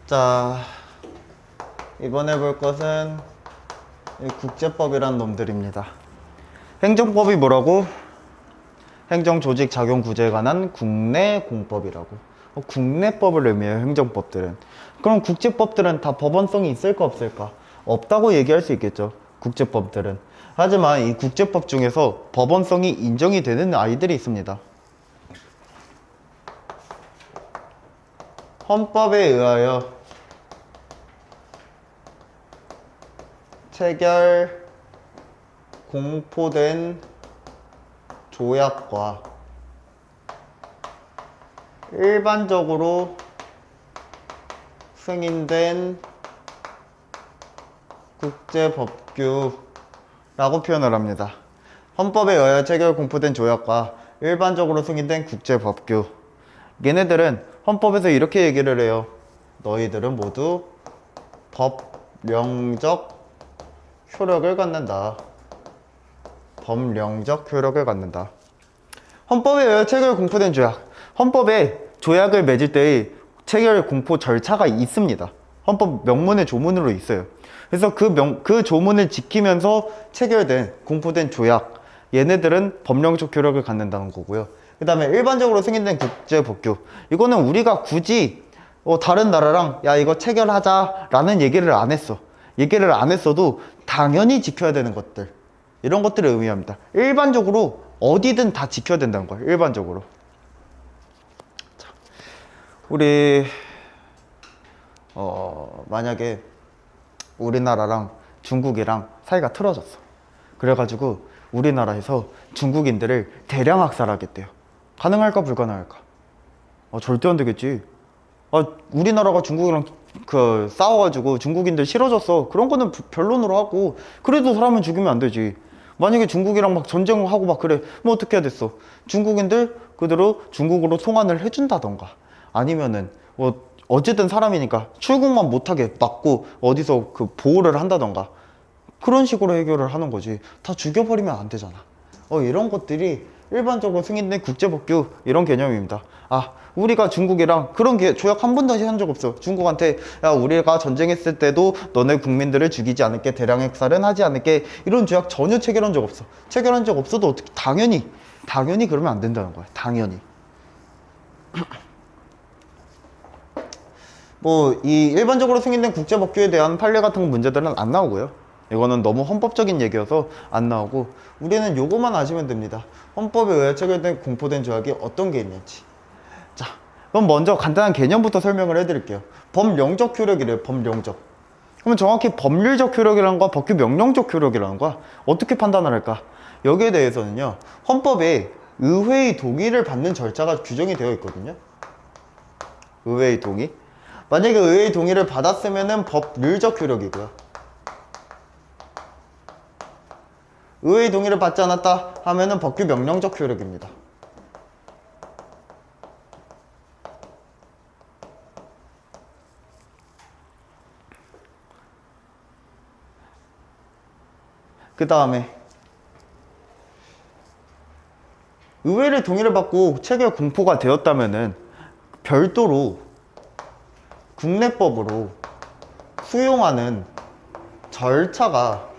자, 이번에 볼 것은 이 국제법이란 놈들입니다. 행정법이 뭐라고? 행정조직작용구제에 관한 국내 공법이라고. 국내법을 의미해요, 행정법들은. 그럼 국제법들은 다 법원성이 있을까 없을까? 없다고 얘기할 수 있겠죠, 국제법들은. 하지만 이 국제법 중에서 법원성이 인정이 되는 아이들이 있습니다. 헌법에 의하여 체결 공포된 조약과 일반적으로 승인된 국제법규라고 표현을 합니다. 헌법에 의하여 체결 공포된 조약과 일반적으로 승인된 국제법규. 얘네들은 헌법에서 이렇게 얘기를 해요. 너희들은 모두 법령적 효력을 갖는다. 법령적 효력을 갖는다. 헌법에 의하여 체결 공포된 조약. 헌법에 조약을 맺을 때의 체결 공포 절차가 있습니다. 헌법 명문의 조문으로 있어요. 그래서 그 조문을 지키면서 체결된 공포된 조약, 얘네들은 법령적 효력을 갖는다는 거고요. 그 다음에 일반적으로 승인된 국제법규, 이거는 우리가 굳이 다른 나라랑 야 이거 체결하자 라는 얘기를 안 했어. 얘기를 안 했어도 당연히 지켜야 되는 것들, 이런 것들을 의미합니다. 일반적으로 어디든 다 지켜야 된다는 거예요. 일반적으로. 자, 우리 만약에 우리나라랑 중국이랑 사이가 틀어졌어. 그래가지고 우리나라에서 중국인들을 대량 학살하겠대요. 가능할까 불가능할까? 절대 안 되겠지. 우리나라가 중국이랑 싸워가지고 중국인들 싫어졌어. 그런 거는 변론으로 하고, 그래도 사람은 죽이면 안 되지. 만약에 중국이랑 막 전쟁하고 막 그래, 뭐 어떻게 해야 됐어? 중국인들 그대로 중국으로 송환을 해준다던가, 아니면은 어쨌든 사람이니까 출국만 못하게 막고 어디서 보호를 한다던가, 그런 식으로 해결을 하는 거지. 다 죽여버리면 안 되잖아. 이런 것들이 일반적으로 승인된 국제법규, 이런 개념입니다. 우리가 중국이랑 그런 조약 한 번도 한 적 없어. 중국한테 야 우리가 전쟁했을 때도 너네 국민들을 죽이지 않을게, 대량 핵살은 하지 않을게, 이런 조약 전혀 체결한 적 없어. 체결한 적 없어도 어떻게 당연히 그러면 안 된다는 거야. 당연히. 이 일반적으로 승인된 국제법규에 대한 판례 같은 문제들은 안 나오고요. 이거는 너무 헌법적인 얘기여서 안 나오고, 우리는 요거만 아시면 됩니다. 헌법에 의해 체결된 공포된 조약이 어떤 게 있는지. 자, 그럼 먼저 간단한 개념부터 설명을 해드릴게요. 법령적 효력이래요. 법령적. 그러면 정확히 법률적 효력이라는 거와 법규 명령적 효력이라는 거야 어떻게 판단을 할까? 여기에 대해서는요, 헌법에 의회의 동의를 받는 절차가 규정이 되어 있거든요. 의회의 동의. 만약에 의회의 동의를 받았으면은 법률적 효력이고요. 의회의 동의를 받지 않았다 하면은 법규 명령적 효력입니다. 그 다음에 의회의 동의를 받고 체결 공포가 되었다면은 별도로 국내법으로 수용하는 절차가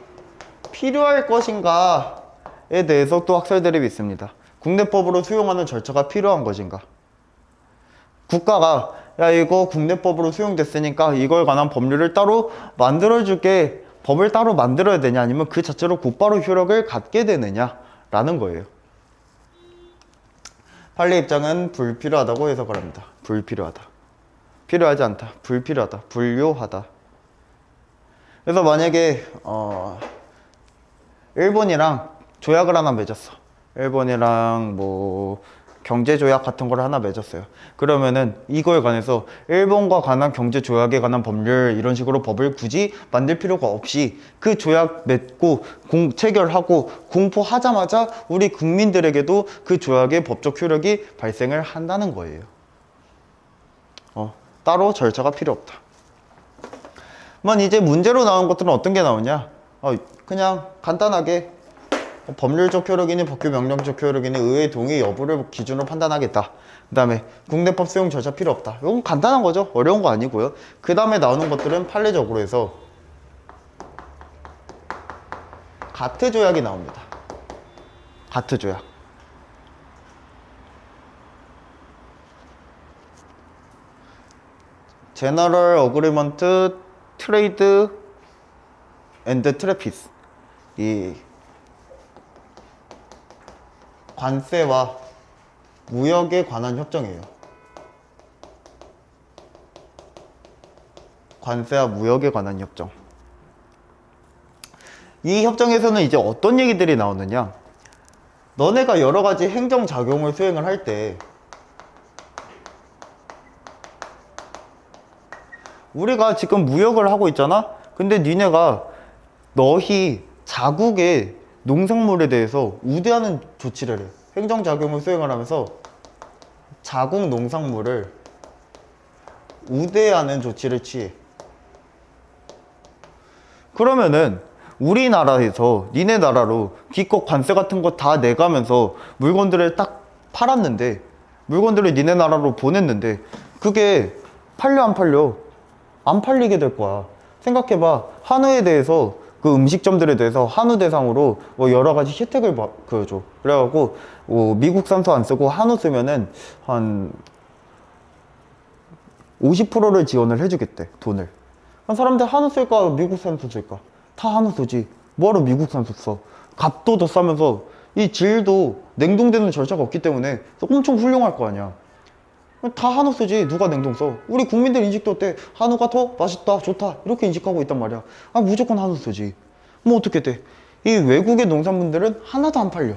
필요할 것인가에 대해서 또 학설 대립이 있습니다. 국내법으로 수용하는 절차가 필요한 것인가? 국가가 야 이거 국내법으로 수용됐으니까 이걸 관한 법률을 따로 만들어줄게, 법을 따로 만들어야 되냐, 아니면 그 자체로 곧바로 효력을 갖게 되느냐 라는 거예요. 판례 입장은 불필요하다고 해석을 합니다. 불필요하다. 필요하지 않다. 불필요하다. 불요하다. 그래서 만약에 일본이랑 조약을 하나 맺었어. 일본이랑 경제조약 같은 걸 하나 맺었어요. 그러면은 이거에 관해서 일본과 관한 경제조약에 관한 법률, 이런 식으로 법을 굳이 만들 필요가 없이 그 조약 맺고 체결하고 공포하자마자 우리 국민들에게도 그 조약의 법적 효력이 발생을 한다는 거예요. 따로 절차가 필요 없다. 이제 문제로 나온 것들은 어떤 게 나오냐? 그냥 간단하게 법률적 효력이니 법규 명령적 효력이니 의회 동의 여부를 기준으로 판단하겠다. 그 다음에 국내법 수용 절차 필요 없다. 이건 간단한 거죠. 어려운 거 아니고요. 그 다음에 나오는 것들은 판례적으로 해서 가트 조약이 나옵니다. 가트 조약. 제너럴 어그리먼트 트레이드 앤드 트래피스. 이 관세와 무역에 관한 협정이에요. 관세와 무역에 관한 협정. 이 협정에서는 이제 어떤 얘기들이 나오느냐, 너네가 여러 가지 행정작용을 수행을 할 때 우리가 지금 무역을 하고 있잖아. 근데 니네가 너희 자국의 농산물에 대해서 우대하는 조치를 해. 행정작용을 수행을 하면서 자국 농산물을 우대하는 조치를 취해. 그러면은 우리나라에서 니네 나라로 기껏 관세 같은 거 다 내가면서 물건들을 딱 팔았는데, 물건들을 니네 나라로 보냈는데 그게 팔려 안 팔려? 안 팔리게 될 거야. 생각해봐. 한우에 대해서 그 음식점들에 대해서 한우 대상으로 뭐 여러 가지 혜택을 줘. 그래갖고 미국 산소 안 쓰고 한우 쓰면은 한 50%를 지원을 해주겠대, 돈을. 사람들 한우 쓸까 미국 산소 쓸까? 다 한우 쓰지. 뭐하러 미국 산소 써? 값도 더 싸면서 이 질도 냉동되는 절차가 없기 때문에 엄청 훌륭할 거 아니야. 다 한우 쓰지. 누가 냉동 써? 우리 국민들 인식도 어때? 한우가 더 맛있다, 좋다 이렇게 인식하고 있단 말이야. 무조건 한우 쓰지. 뭐 어떻게 돼? 이 외국의 농산물들은 하나도 안 팔려.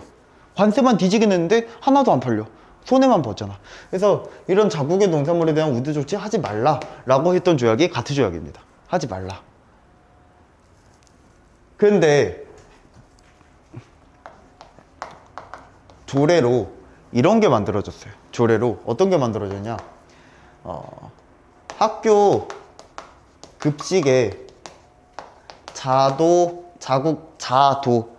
관세만 뒤지게 냈는데 하나도 안 팔려. 손해만 봤잖아. 그래서 이런 자국의 농산물에 대한 우대 조치 하지 말라 라고 했던 조약이 가트 조약입니다. 하지 말라. 근데 조례로 이런 게 만들어졌어요. 조례로 어떤 게 만들어졌냐, 학교 급식에 자도,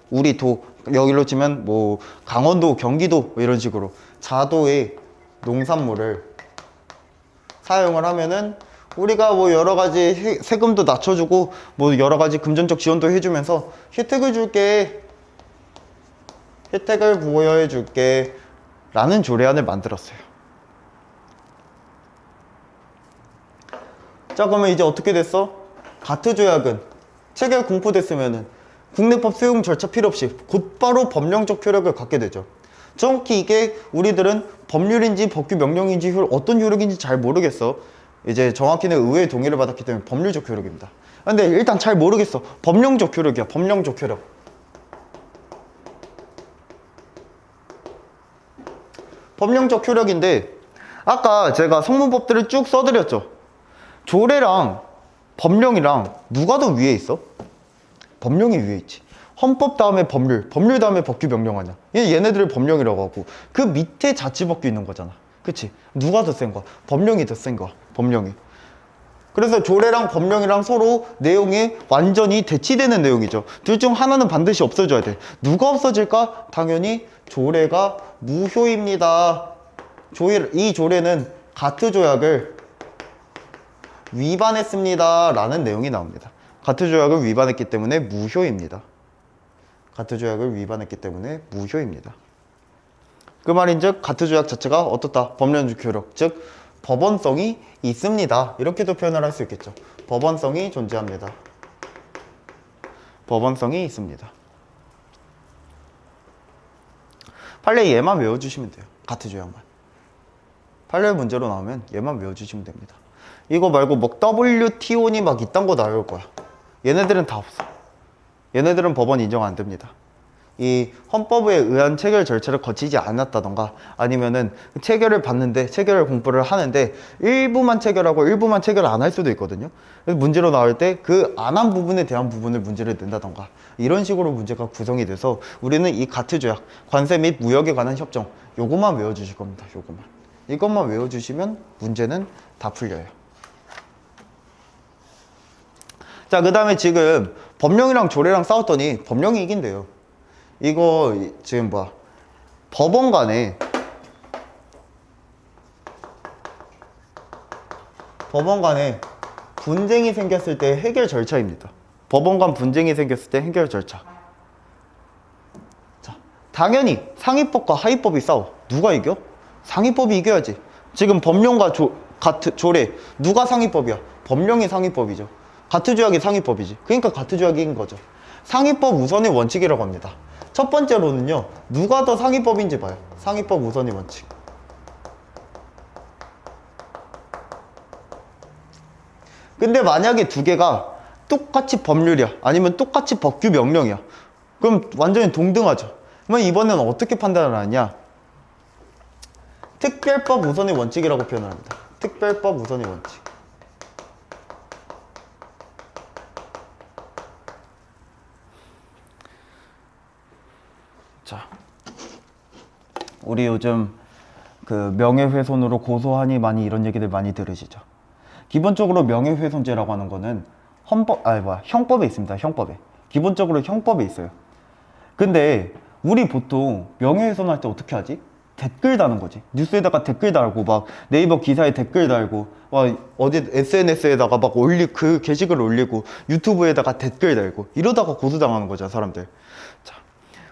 우리 도, 여기로 치면 뭐 강원도, 경기도 뭐 이런 식으로 자도의 농산물을 사용을 하면은 우리가 뭐 여러 가지 세금도 낮춰주고 뭐 여러 가지 금전적 지원도 해주면서 혜택을 줄게, 혜택을 부여해 줄게 라는 조례안을 만들었어요. 자, 그러면 이제 어떻게 됐어? 가트 조약은 체결 공포됐으면은 국내법 수용 절차 필요 없이 곧바로 법령적 효력을 갖게 되죠. 정확히 이게 우리들은 법률인지 법규 명령인지 어떤 효력인지 잘 모르겠어. 이제 정확히는 의회의 동의를 받았기 때문에 법률적 효력입니다. 근데 일단 잘 모르겠어. 법령적 효력이야. 법령적 효력. 법령적 효력인데 아까 제가 성문법들을 쭉 써드렸죠. 조례랑 법령이랑 누가 더 위에 있어? 법령이 위에 있지. 헌법 다음에 법률, 법률 다음에 법규 명령 아니야. 얘네들을 법령이라고 하고 그 밑에 자치법규 있는 거잖아. 그치? 누가 더 센 거야? 법령이 더 센 거야. 법령이. 그래서 조례랑 법령이랑 서로 내용이 완전히 대치되는 내용이죠. 둘 중 하나는 반드시 없어져야 돼. 누가 없어질까? 당연히 조례가 무효입니다. 이 조례는 가트 조약을 위반했습니다 라는 내용이 나옵니다. 가트 조약을 위반했기 때문에 무효입니다. 가트 조약을 위반했기 때문에 무효입니다. 그 말인즉 가트 조약 자체가 어떻다? 법령적 효력, 즉 법원성이 있습니다. 이렇게도 표현을 할 수 있겠죠. 법원성이 존재합니다. 법원성이 있습니다. 판례 얘만 외워주시면 돼요. 가트 조약만. 판례 문제로 나오면 얘만 외워주시면 됩니다. 이거 말고 뭐 WTO니 막 이딴 거 나올 거야. 얘네들은 다 없어. 얘네들은 법원 인정 안 됩니다. 이 헌법에 의한 체결 절차를 거치지 않았다던가 아니면은 체결을 받는데 체결을 공부를 하는데 일부만 체결하고 일부만 체결 안 할 수도 있거든요. 그래서 문제로 나올 때 그 안 한 부분에 대한 부분을 문제를 낸다던가 이런 식으로 문제가 구성이 돼서 우리는 이 가트 조약, 관세 및 무역에 관한 협정 요것만 외워주실 겁니다. 요것만. 이것만 외워주시면 문제는 다 풀려요. 자, 그 다음에 지금 법령이랑 조례랑 싸웠더니 법령이 이긴대요. 이거 지금 뭐야, 법원 간에 분쟁이 생겼을 때 해결 절차입니다. 법원 간 분쟁이 생겼을 때 해결 절차. 자, 당연히 상위법과 하위법이 싸워. 누가 이겨? 상위법이 이겨야지. 지금 법령과 조례, 누가 상위법이야? 법령이 상위법이죠. 가트조약이 상위법이지. 그러니까 가트조약이 이긴 거죠. 상위법 우선의 원칙이라고 합니다. 첫 번째로는요, 누가 더 상위법인지 봐요. 상위법 우선의 원칙. 근데 만약에 두 개가 똑같이 법률이야, 아니면 똑같이 법규 명령이야, 그럼 완전히 동등하죠. 그러면 이번에는 어떻게 판단을 하냐? 특별법 우선의 원칙이라고 표현을 합니다. 특별법 우선의 원칙. 자, 우리 요즘 그 명예훼손으로 고소하니 많이 이런 얘기들 많이 들으시죠? 기본적으로 명예훼손죄라고 하는 거는 형법에 있습니다. 형법에. 기본적으로 형법에 있어요. 근데 우리 보통 명예훼손 할 때 어떻게 하지? 댓글 다는 거지. 뉴스에다가 댓글 달고, 막 네이버 기사에 댓글 달고, 막 어디 SNS에다가 막 그 게시글 올리고, 유튜브에다가 댓글 달고, 이러다가 고소당하는 거죠, 사람들. 자,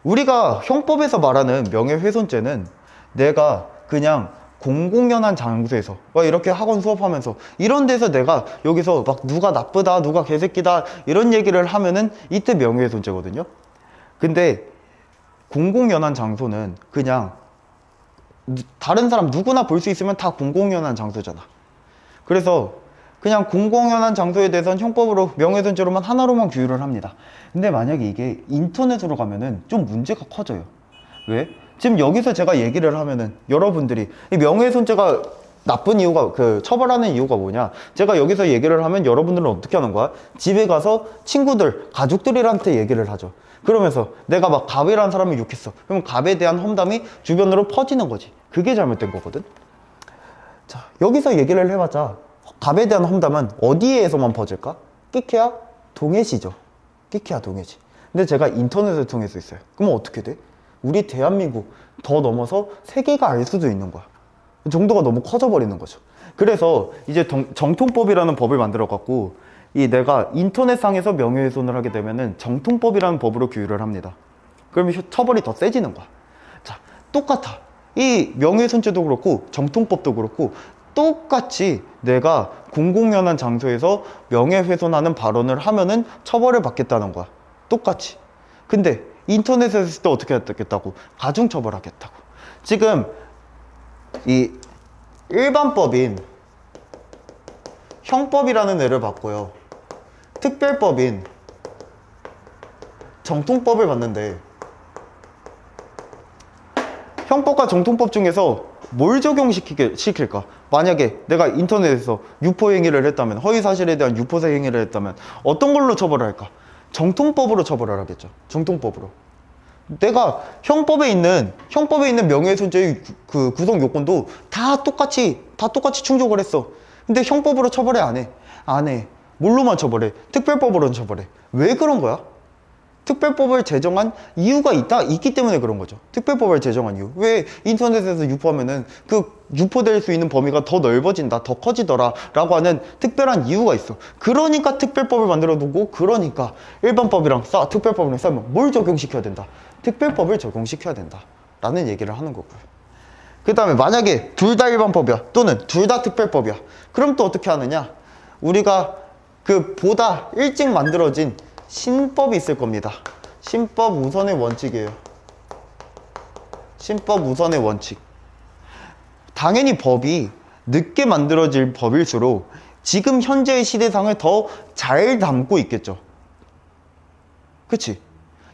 우리가 형법에서 말하는 명예훼손죄는 내가 그냥 공공연한 장소에서 막 이렇게 학원 수업하면서 이런 데서 내가 여기서 막 누가 나쁘다, 누가 개새끼다 이런 얘기를 하면은 이때 명예훼손죄거든요. 근데 공공연한 장소는 그냥 다른 사람 누구나 볼 수 있으면 다 공공연한 장소잖아. 그래서 그냥 공공연한 장소에 대해서는 형법으로 명예훼손죄로만 하나로만 규율을 합니다. 근데 만약에 이게 인터넷으로 가면은 좀 문제가 커져요. 왜? 지금 여기서 제가 얘기를 하면은 여러분들이 이 명예훼손죄가 나쁜 이유가, 처벌하는 이유가 뭐냐? 제가 여기서 얘기를 하면 여러분들은 어떻게 하는 거야? 집에 가서 친구들, 가족들한테 얘기를 하죠. 그러면서 내가 막 갑이라는 사람을 욕했어. 그럼 갑에 대한 험담이 주변으로 퍼지는 거지. 그게 잘못된 거거든. 자, 여기서 얘기를 해봤자 갑에 대한 험담은 어디에서만 퍼질까? 끼케야 동해시죠. 끼케야 동해시. 근데 제가 인터넷을 통해서 있어요. 그러면 어떻게 돼? 우리 대한민국 더 넘어서 세계가 알 수도 있는 거야. 정도가 너무 커져버리는 거죠. 그래서 이제 정통법이라는 법을 만들어 갖고 내가 인터넷상에서 명예훼손을 하게 되면은 정통법이라는 법으로 규율을 합니다. 그러면 처벌이 더 세지는 거야. 자, 똑같아. 이 명예훼손죄도 그렇고 정통법도 그렇고 똑같이 내가 공공연한 장소에서 명예훼손하는 발언을 하면은 처벌을 받겠다는 거야. 똑같이. 근데 인터넷에서 했을 때 어떻게 하겠다고? 가중처벌하겠다고. 지금 이 일반법인 형법이라는 애를 봤고요, 특별법인 정통법을 봤는데 형법과 정통법 중에서 뭘 적용시킬까? 만약에 내가 인터넷에서 유포 행위를 했다면, 허위사실에 대한 유포 행위를 했다면 어떤 걸로 처벌을 할까? 정통법으로 처벌을 하겠죠. 정통법으로. 내가 형법에 있는 명예훼손죄의 그 구성 요건도 다 똑같이 충족을 했어. 근데 형법으로 처벌해? 안 해. 뭘로만 처벌해? 특별법으로는 처벌해. 왜 그런 거야? 특별법을 제정한 이유가 있기 때문에 그런 거죠. 특별법을 제정한 이유. 왜 인터넷에서 유포하면은 유포될 수 있는 범위가 더 넓어진다, 더 커지더라 라고 하는 특별한 이유가 있어. 그러니까 특별법을 만들어 두고, 그러니까 일반법이랑 특별법이랑 싸우면 뭘 적용시켜야 된다? 특별법을 적용시켜야 된다 라는 얘기를 하는 거고요. 그 다음에 만약에 둘 다 일반법이야, 또는 둘 다 특별법이야, 그럼 또 어떻게 하느냐? 우리가 보다 일찍 만들어진 신법이 있을 겁니다. 신법 우선의 원칙이에요. 신법 우선의 원칙. 당연히 법이 늦게 만들어질 법일수록 지금 현재의 시대상을 더 잘 담고 있겠죠. 그치?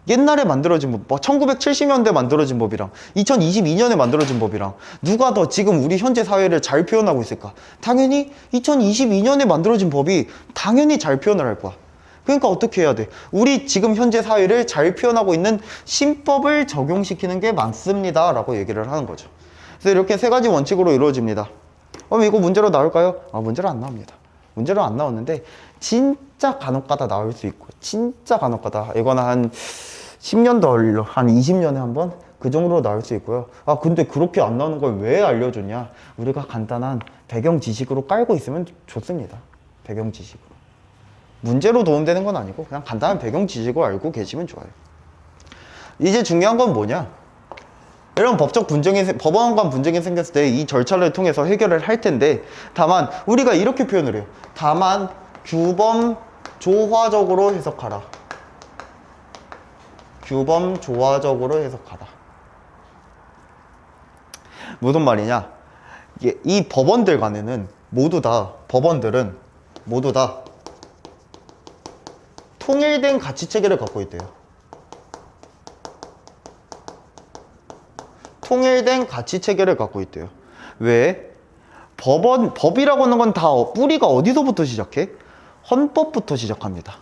옛날에 만들어진 법, 1970년대 만들어진 법이랑 2022년에 만들어진 법이랑 누가 더 지금 우리 현재 사회를 잘 표현하고 있을까? 당연히 2022년에 만들어진 법이 당연히 잘 표현을 할 거야. 그러니까 어떻게 해야 돼? 우리 지금 현재 사회를 잘 표현하고 있는 신법을 적용시키는 게 맞습니다 라고 얘기를 하는 거죠. 그래서 이렇게 세 가지 원칙으로 이루어집니다. 그럼 이거 문제로 나올까요? 문제로 안 나옵니다. 문제로 안 나오는데 진짜 간혹가다 나올 수 있고, 진짜 간혹가다, 이거는 한 10년 더 걸려. 한 20년에 한 번? 그 정도로 나올 수 있고요. 아, 근데 그렇게 안 나오는 걸 왜 알려줬냐? 우리가 간단한 배경 지식으로 깔고 있으면 좋습니다. 배경 지식으로. 문제로 도움되는 건 아니고 그냥 간단한 배경 지식으로 알고 계시면 좋아요. 이제 중요한 건 뭐냐? 이런 법원 간 분쟁이 생겼을 때 이 절차를 통해서 해결을 할 텐데, 다만 우리가 이렇게 표현을 해요. 다만 규범 조화적으로 해석하라. 규범 조화적으로 해석하라. 무슨 말이냐? 이 법원들 간에는 법원들은 모두 다 통일된 가치 체계를 갖고 있대요. 통일된 가치 체계를 갖고 있대요. 왜? 법이라고 하는 건 다 뿌리가 어디서부터 시작해? 헌법부터 시작합니다.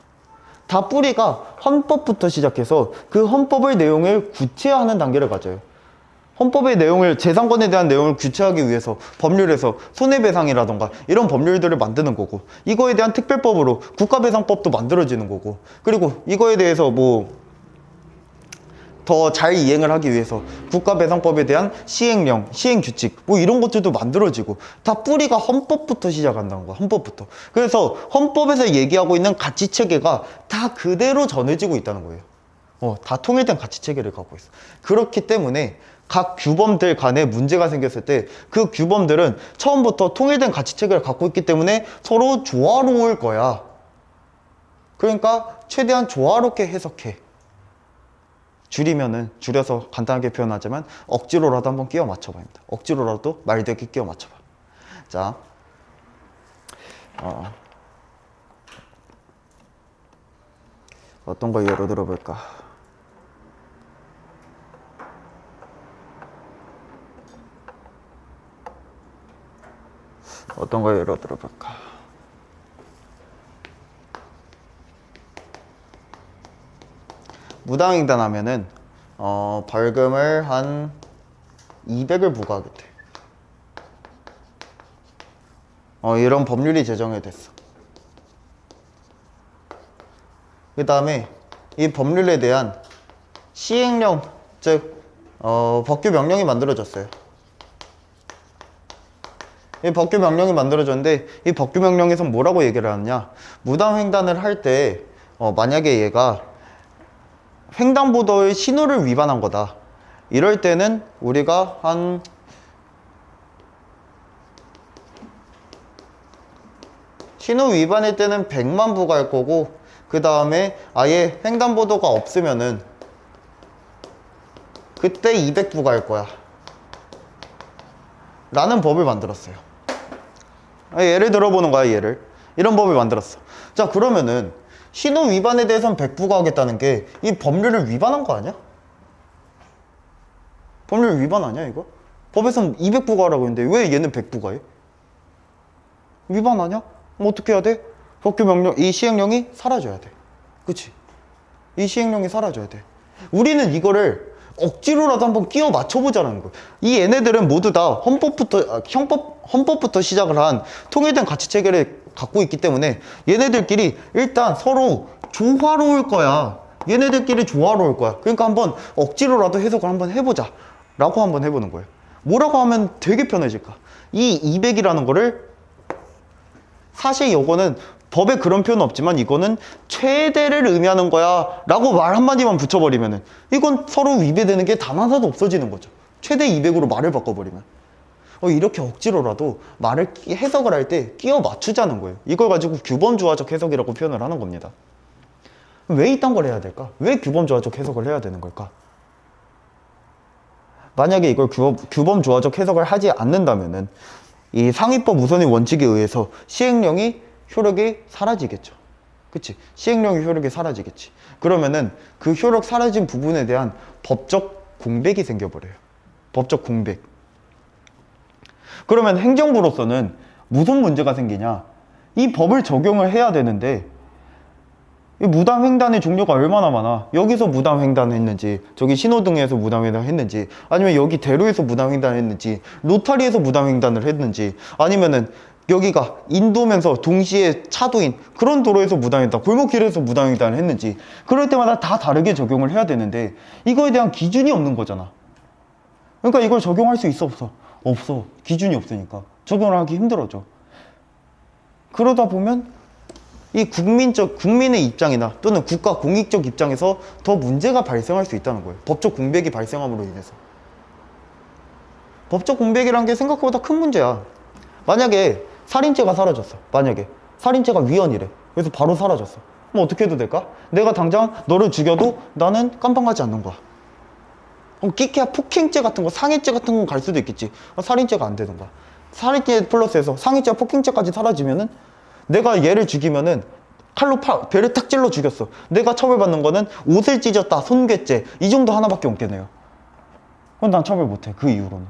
다 뿌리가 헌법부터 시작해서 그 헌법의 내용을 구체화하는 단계를 가져요. 헌법의 내용을, 재산권에 대한 내용을 구체화하기 위해서 법률에서 손해배상이라던가 이런 법률들을 만드는 거고, 이거에 대한 특별법으로 국가배상법도 만들어지는 거고, 그리고 이거에 대해서 더 잘 이행을 하기 위해서 국가배상법에 대한 시행령, 시행규칙 이런 것들도 만들어지고, 다 뿌리가 헌법부터 시작한다는 거야. 헌법부터. 그래서 헌법에서 얘기하고 있는 가치체계가 다 그대로 전해지고 있다는 거예요. 다 통일된 가치체계를 갖고 있어. 그렇기 때문에 각 규범들 간에 문제가 생겼을 때 그 규범들은 처음부터 통일된 가치체계를 갖고 있기 때문에 서로 조화로울 거야. 그러니까 최대한 조화롭게 해석해. 줄여서 간단하게 표현하자면 억지로라도 한번 끼워 맞춰봐. 억지로라도 말되게 끼워 맞춰봐. 자, 어떤 거 예로 들어볼까? 어떤 거 예로 들어볼까? 무당횡단하면은 벌금을 한 200을 부과하겠대. 이런 법률이 제정이 됐어. 그 다음에 이 법률에 대한 시행령, 즉 법규 명령이 만들어졌어요. 이 법규 명령이 만들어졌는데, 이 법규 명령에서 뭐라고 얘기를 하느냐? 무당횡단을 할 때 만약에 얘가 횡단보도의 신호를 위반한 거다. 이럴 때는 우리가 한 신호 위반일 때는 100만 부과할 거고, 그 다음에 아예 횡단보도가 없으면은 그때 200 부과할 거야 라는 법을 만들었어요. 예를 들어보는 거야. 이런 법을 만들었어. 자, 그러면은 신호 위반에 대해서는 100 부과하겠다는 게 이 법률을 위반한 거 아니야? 법률 위반 아니야 이거? 법에서는 200 부과하라고 했는데 왜 얘는 100 부과해? 위반 아니야? 그럼 어떻게 해야 돼? 법규 명령, 이 시행령이 사라져야 돼. 그치? 이 시행령이 사라져야 돼. 우리는 이거를 억지로라도 한번 끼워 맞춰보자는 거예요. 이 얘네들은 모두 다 헌법부터 시작을 한 통일된 가치체계를 갖고 있기 때문에 얘네들끼리 일단 서로 조화로울 거야. 얘네들끼리 조화로울 거야. 그러니까 한번 억지로라도 해석을 한번 해보자 라고 한번 해보는 거예요. 뭐라고 하면 되게 편해질까? 이 200이라는 거를, 사실 이거는 법에 그런 표현은 없지만 이거는 최대를 의미하는 거야 라고 말 한마디만 붙여버리면은 이건 서로 위배되는 게 단 하나도 없어지는 거죠. 최대 200으로 말을 바꿔버리면. 이렇게 억지로라도 해석을 할 때 끼워 맞추자는 거예요. 이걸 가지고 규범조화적 해석이라고 표현을 하는 겁니다. 왜 이딴 걸 해야 될까? 왜 규범조화적 해석을 해야 되는 걸까? 만약에 이걸 규범조화적 해석을 하지 않는다면은 이 상위법 우선의 원칙에 의해서 시행령이 효력이 사라지겠죠. 그치? 시행령의 효력이 사라지겠지. 그러면은 그 효력 사라진 부분에 대한 법적 공백이 생겨버려요. 법적 공백. 그러면 행정부로서는 무슨 문제가 생기냐? 이 법을 적용을 해야 되는데 이 무단횡단의 종류가 얼마나 많아. 여기서 무단횡단을 했는지, 저기 신호등에서 무단횡단을 했는지, 아니면 여기 대로에서 무단횡단을 했는지, 로타리에서 무단횡단을 했는지, 아니면은 여기가 인도면서 동시에 차도인 그런 도로에서 무단횡단, 골목길에서 무단횡단을 했는지 그럴 때마다 다 다르게 적용을 해야 되는데 이거에 대한 기준이 없는 거잖아. 그러니까 이걸 적용할 수 있어 없어? 없어. 기준이 없으니까 적용을 하기 힘들어져. 그러다 보면 이 국민의 입장이나 또는 국가 공익적 입장에서 더 문제가 발생할 수 있다는 거예요. 법적 공백이 발생함으로 인해서. 법적 공백이라는 게 생각보다 큰 문제야. 만약에 살인죄가 사라졌어. 만약에 살인죄가 위헌이래. 그래서 바로 사라졌어. 그럼 어떻게 해도 될까? 내가 당장 너를 죽여도 나는 깜빵가지 않는 거야. 끼케야 폭행죄 같은 거, 상해죄 같은 건 갈 수도 있겠지. 살인죄가 안 되는 거야. 살인죄 플러스해서 상해죄와 폭행죄까지 사라지면은 내가 얘를 죽이면은 칼로 배를 탁 찔러 죽였어. 내가 처벌받는 거는 옷을 찢었다, 손괴죄 이 정도 하나밖에 없겠네요. 그럼 난 처벌 못해. 그 이후로는.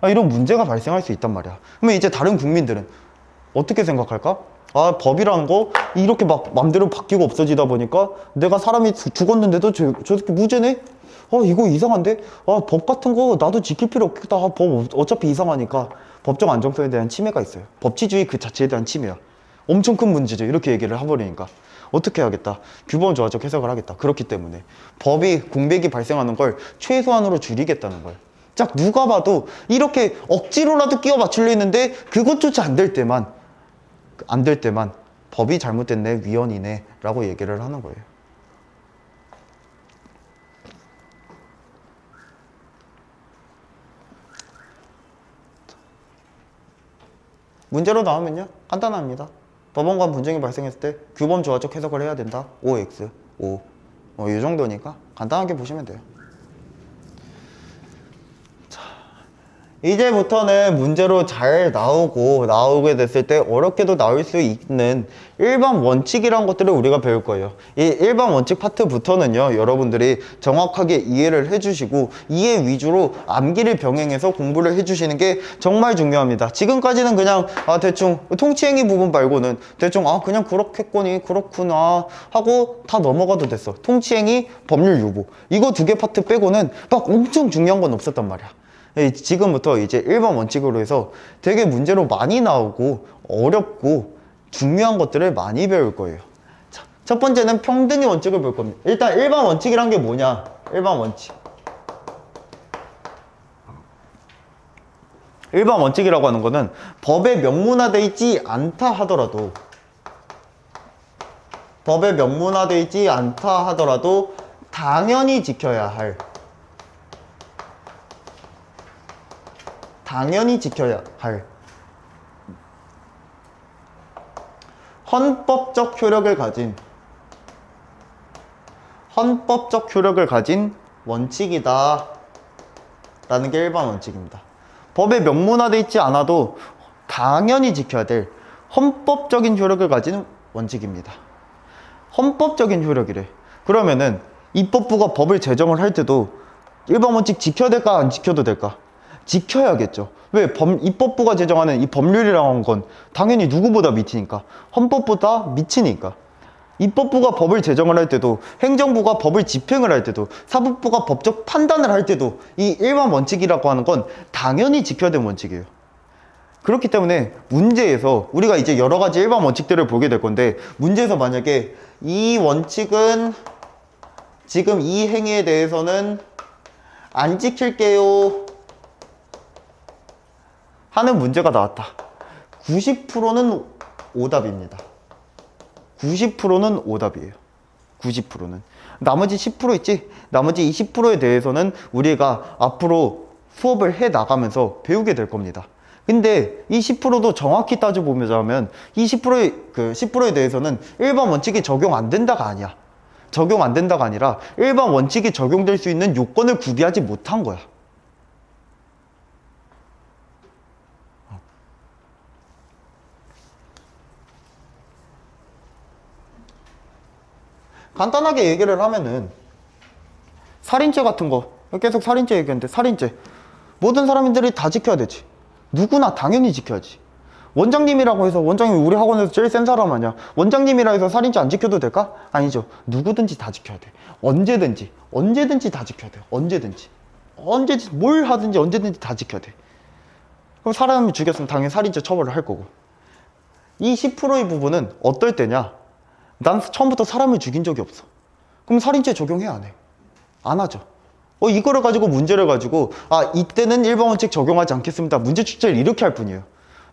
이런 문제가 발생할 수 있단 말이야. 그러면 이제 다른 국민들은 어떻게 생각할까? 법이라는 거 이렇게 막 맘대로 바뀌고 없어지다 보니까 내가 사람이 죽었는데도 저 새끼 무죄네? 이거 이상한데? 법 같은 거 나도 지킬 필요 없겠다. 법 어차피 이상하니까. 법적 안정성에 대한 침해가 있어요. 법치주의 그 자체에 대한 침해야. 엄청 큰 문제죠. 이렇게 얘기를 해버리니까. 어떻게 해야겠다? 규범조화적 해석을 하겠다. 그렇기 때문에 법이 공백이 발생하는 걸 최소한으로 줄이겠다는 거예요. 딱 누가 봐도 이렇게 억지로라도 끼워 맞추려 했는데 그것조차 안 될 때만 법이 잘못됐네, 위헌이네 라고 얘기를 하는 거예요. 문제로 나오면요 간단합니다. 법원간 분쟁이 발생했을 때 규범조화적 해석을 해야 된다. OX, O 이 정도니까 간단하게 보시면 돼요. 이제부터는 문제로 잘 나오게 됐을 때 어렵게도 나올 수 있는 일반 원칙이란 것들을 우리가 배울 거예요. 이 일반 원칙 파트부터는요 여러분들이 정확하게 이해를 해주시고 이해 위주로 암기를 병행해서 공부를 해주시는 게 정말 중요합니다. 지금까지는 그냥 대충 통치행위 부분 말고는 대충 그냥 그렇겠거니 그렇구나 하고 다 넘어가도 됐어. 통치행위, 법률 유보 이거 두 개 파트 빼고는 막 엄청 중요한 건 없었단 말이야. 지금부터 이제 일반 원칙으로 해서 되게 문제로 많이 나오고 어렵고 중요한 것들을 많이 배울 거예요. 자, 첫 번째는 평등의 원칙을 볼 겁니다. 일단 일반 원칙이란 게 뭐냐? 일반 원칙. 일반 원칙이라고 하는 거는 법에 명문화되어 있지 않다 하더라도 당연히 지켜야 할 헌법적 효력을 가진 원칙이다 라는 게 일반 원칙입니다. 법에 명문화되어 있지 않아도 당연히 지켜야 될 헌법적인 효력을 가진 원칙입니다. 헌법적인 효력이래. 그러면은 입법부가 법을 제정을 할 때도 일반 원칙 지켜야 될까 안 지켜도 될까? 지켜야겠죠. 왜? 입법부가 제정하는 이 법률이라는 건 당연히 누구보다 밑이니까. 헌법보다 밑이니까. 입법부가 법을 제정을 할 때도, 행정부가 법을 집행을 할 때도, 사법부가 법적 판단을 할 때도 이 일반 원칙이라고 하는 건 당연히 지켜야 되는 원칙이에요. 그렇기 때문에 문제에서 우리가 이제 여러 가지 일반 원칙들을 보게 될 건데, 문제에서 만약에 이 원칙은 지금 이 행위에 대해서는 안 지킬게요 하는 문제가 나왔다. 90%는 오답입니다. 90%는 오답이에요. 90%는. 나머지 10% 있지? 나머지 20%에 대해서는 우리가 앞으로 수업을 해 나가면서 배우게 될 겁니다. 근데 이 10%도 정확히 따져보자면 이 10%에 대해서는 일반 원칙이 적용 안 된다가 아니야. 적용 안 된다가 아니라 일반 원칙이 적용될 수 있는 요건을 구비하지 못한 거야. 간단하게 얘기를 하면은 살인죄 같은 거 계속 살인죄 얘기했는데 살인죄 모든 사람들이 다 지켜야 되지. 누구나 당연히 지켜야지. 원장님이라고 해서 원장님이 우리 학원에서 제일 센 사람 아니야. 원장님이라 해서 살인죄 안 지켜도 될까? 아니죠. 누구든지 다 지켜야 돼. 언제든지 다 지켜야 돼. 언제든지 뭘 하든지 언제든지 다 지켜야 돼. 그럼 사람을 죽였으면 당연히 살인죄 처벌을 할 거고. 이 10%의 부분은 어떨 때냐? 난 처음부터 사람을 죽인 적이 없어. 그럼 살인죄 적용해, 안 해? 안 하죠. 이거를 가지고 문제를 가지고 이때는 일반 원칙 적용하지 않겠습니다. 문제 출제를 이렇게 할 뿐이에요.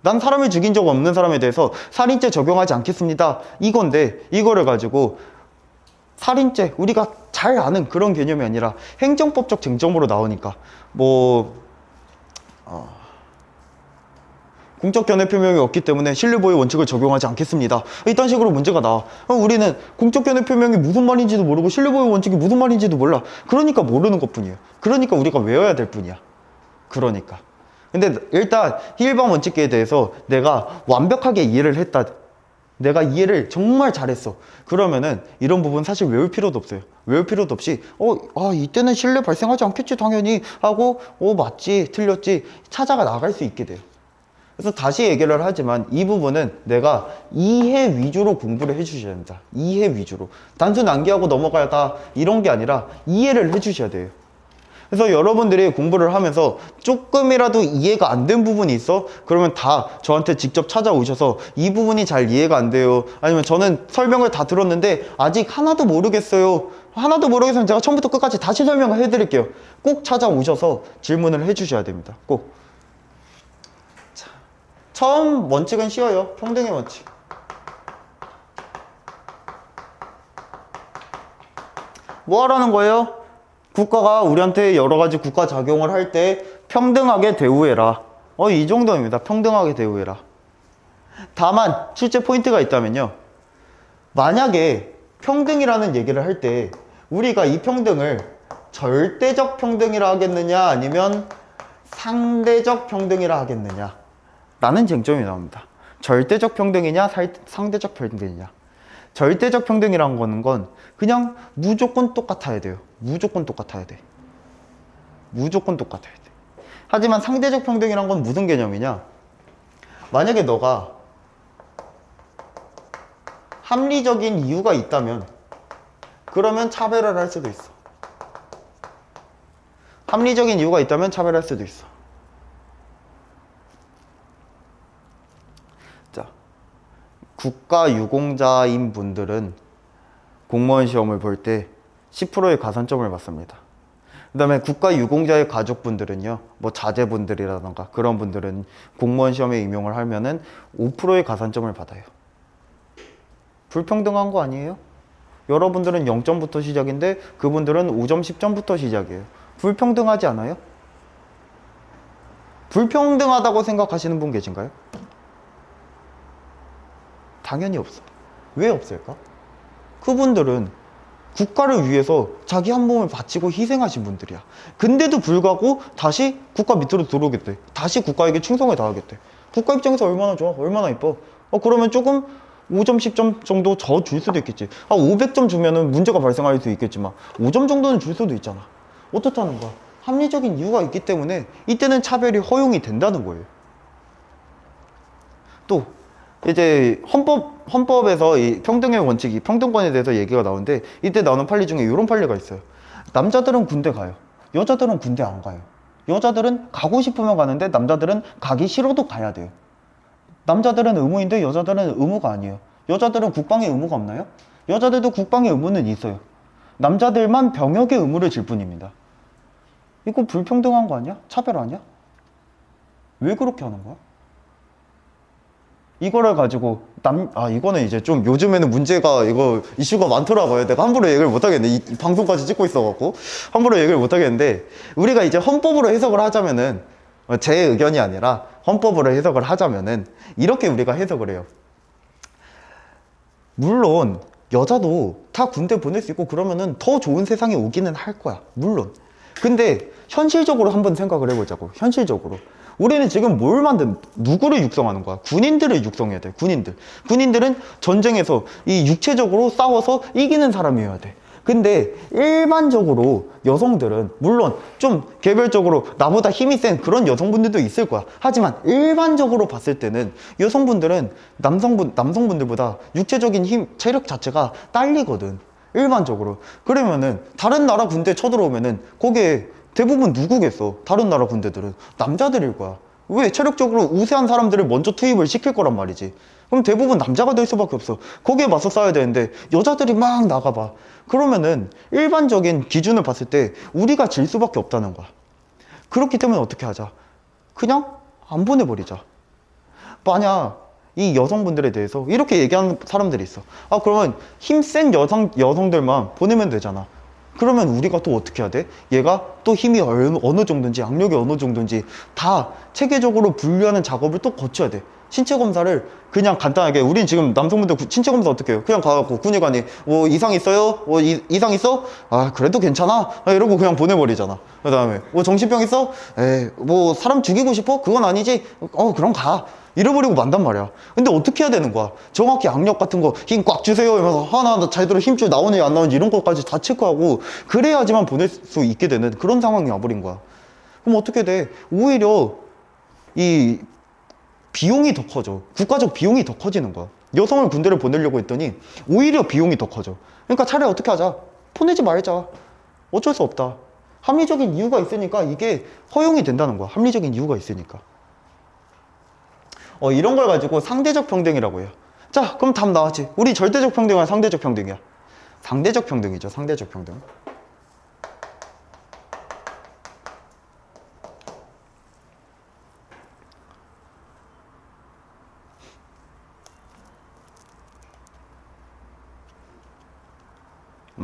난 사람을 죽인 적 없는 사람에 대해서 살인죄 적용하지 않겠습니다. 이건데 이거를 가지고 살인죄, 우리가 잘 아는 그런 개념이 아니라 행정법적 쟁점으로 나오니까 공적 견해 표명이 없기 때문에 신뢰보호 원칙을 적용하지 않겠습니다. 이딴 식으로 문제가 나와. 우리는 공적 견해 표명이 무슨 말인지도 모르고 신뢰보호 원칙이 무슨 말인지도 몰라. 그러니까 모르는 것뿐이에요. 그러니까 우리가 외워야 될 뿐이야. 그러니까. 근데 일단 일반 원칙에 대해서 내가 완벽하게 이해를 했다. 내가 이해를 정말 잘했어. 그러면은 이런 부분 사실 외울 필요도 없어요. 외울 필요도 없이 이때는 신뢰 발생하지 않겠지 당연히 하고 맞지 틀렸지 찾아가 나갈 수 있게 돼요. 그래서 다시 얘기를 하지만 이 부분은 내가 이해 위주로 공부를 해주셔야 됩니다. 이해 위주로. 단순 암기하고 넘어가다 이런 게 아니라 이해를 해주셔야 돼요. 그래서 여러분들이 공부를 하면서 조금이라도 이해가 안 된 부분이 있어? 그러면 다 저한테 직접 찾아오셔서 이 부분이 잘 이해가 안 돼요. 아니면 저는 설명을 다 들었는데 아직 하나도 모르겠어요. 하나도 모르겠으면 제가 처음부터 끝까지 다시 설명을 해드릴게요. 꼭 찾아오셔서 질문을 해주셔야 됩니다. 꼭. 자, 처음 원칙은 쉬워요. 평등의 원칙. 뭐 하라는 거예요? 국가가 우리한테 여러 가지 국가 작용을 할 때 평등하게 대우해라. 이 정도입니다. 평등하게 대우해라. 다만 실제 포인트가 있다면요. 만약에 평등이라는 얘기를 할 때 우리가 이 평등을 절대적 평등이라 하겠느냐 아니면 상대적 평등이라 하겠느냐 라는 쟁점이 나옵니다. 절대적 평등이냐 상대적 평등이냐. 절대적 평등이란 거는 건 그냥 무조건 똑같아야 돼요. 무조건 똑같아야 돼. 무조건 똑같아야 돼. 하지만 상대적 평등이란 건 무슨 개념이냐? 만약에 너가 합리적인 이유가 있다면 그러면 차별을 할 수도 있어. 합리적인 이유가 있다면 차별할 수도 있어. 자, 국가 유공자인 분들은 공무원 시험을 볼 때 10%의 가산점을 받습니다. 그 다음에 국가 유공자의 가족분들은요, 자제분들이라던가 그런 분들은 공무원 시험에 임용을 하면은 5%의 가산점을 받아요. 불평등한 거 아니에요? 여러분들은 0점부터 시작인데 그분들은 5점, 10점부터 시작이에요. 불평등하지 않아요? 불평등하다고 생각하시는 분 계신가요? 당연히 없어. 왜 없을까? 그분들은 국가를 위해서 자기 한 몸을 바치고 희생하신 분들이야. 근데도 불구하고 다시 국가 밑으로 들어오겠대. 다시 국가에게 충성을 다하겠대. 국가 입장에서 얼마나 좋아? 얼마나 이뻐? 그러면 조금 5점, 10점 정도 더 줄 수도 있겠지. 500점 주면은 문제가 발생할 수 있겠지만 5점 정도는 줄 수도 있잖아. 어떻다는 거야? 합리적인 이유가 있기 때문에 이때는 차별이 허용이 된다는 거예요. 또 이제 헌법에서 이 평등의 원칙이 평등권에 대해서 얘기가 나오는데 이때 나오는 판례 중에 이런 판례가 있어요. 남자들은 군대 가요. 여자들은 군대 안 가요. 여자들은 가고 싶으면 가는데 남자들은 가기 싫어도 가야 돼요. 남자들은 의무인데 여자들은 의무가 아니에요. 여자들은 국방의 의무가 없나요? 여자들도 국방의 의무는 있어요. 남자들만 병역의 의무를 질 뿐입니다. 이거 불평등한 거 아니야? 차별 아니야? 왜 그렇게 하는 거야? 이거를 가지고 이거는 이제 좀 요즘에는 문제가 이슈가 많더라고요. 내가 함부로 얘기를 못 하겠네. 이 방송까지 찍고 있어갖고 함부로 얘기를 못 하겠는데, 우리가 이제 헌법으로 해석을 하자면은, 제 의견이 아니라 헌법으로 해석을 하자면은 이렇게 우리가 해석을 해요. 물론 여자도 다 군대 보낼 수 있고 그러면은 더 좋은 세상이 오기는 할 거야. 물론. 근데 현실적으로 한번 생각을 해보자고. 현실적으로 우리는 지금 누구를 육성하는 거야? 군인들을 육성해야 돼. 군인들은 전쟁에서 이 육체적으로 싸워서 이기는 사람이어야 돼. 근데 일반적으로 여성들은, 물론 좀 개별적으로 나보다 힘이 센 그런 여성분들도 있을 거야. 하지만 일반적으로 봤을 때는 여성분들은 남성분들보다 육체적인 힘, 체력 자체가 딸리거든. 일반적으로. 그러면은 다른 나라 군대 쳐들어오면은 거기에 대부분 누구겠어? 다른 나라 군대들은 남자들일 거야. 왜? 체력적으로 우세한 사람들을 먼저 투입을 시킬 거란 말이지. 그럼 대부분 남자가 될 수밖에 없어. 거기에 맞서 싸워야 되는데 여자들이 막 나가봐. 그러면은 일반적인 기준을 봤을 때 우리가 질 수밖에 없다는 거야. 그렇기 때문에 어떻게 하자? 그냥 안 보내버리자. 만약 이 여성분들에 대해서 이렇게 얘기하는 사람들이 있어. 아, 그러면 힘센 여성들만 보내면 되잖아. 그러면 우리가 또 어떻게 해야 돼? 얘가 또 힘이 어느 정도인지, 악력이 어느 정도인지 다 체계적으로 분류하는 작업을 또 거쳐야 돼. 신체 검사를 그냥 간단하게, 우린 지금 남성분들 신체 검사 어떻게 해요? 그냥 가갖고 군의관이 뭐 이상 있어요? 뭐 이상 있어? 아, 그래도 괜찮아? 이러고 그냥 보내버리잖아. 그 다음에 뭐 정신병 있어? 에이, 뭐 사람 죽이고 싶어? 그건 아니지? 그럼 가. 잃어버리고 만단 말이야. 근데 어떻게 해야 되는 거야? 정확히 악력 같은 거 힘 꽉 주세요 이러면서 하나 제대로 힘줄 나오는지 안 나오는지 이런 것까지 다 체크하고 그래야지만 보낼 수 있게 되는 그런 상황이 와버린 거야. 그럼 어떻게 돼? 오히려 이 비용이 더 커져. 국가적 비용이 더 커지는 거야. 여성을 군대를 보내려고 했더니 오히려 비용이 더 커져. 그러니까 차라리 어떻게 하자? 보내지 말자. 어쩔 수 없다. 합리적인 이유가 있으니까 이게 허용이 된다는 거야. 합리적인 이유가 있으니까. 이런 걸 가지고 상대적 평등이라고 해요. 자, 그럼 답 나왔지. 우리 절대적 평등이야, 상대적 평등이야? 상대적 평등이죠, 상대적 평등.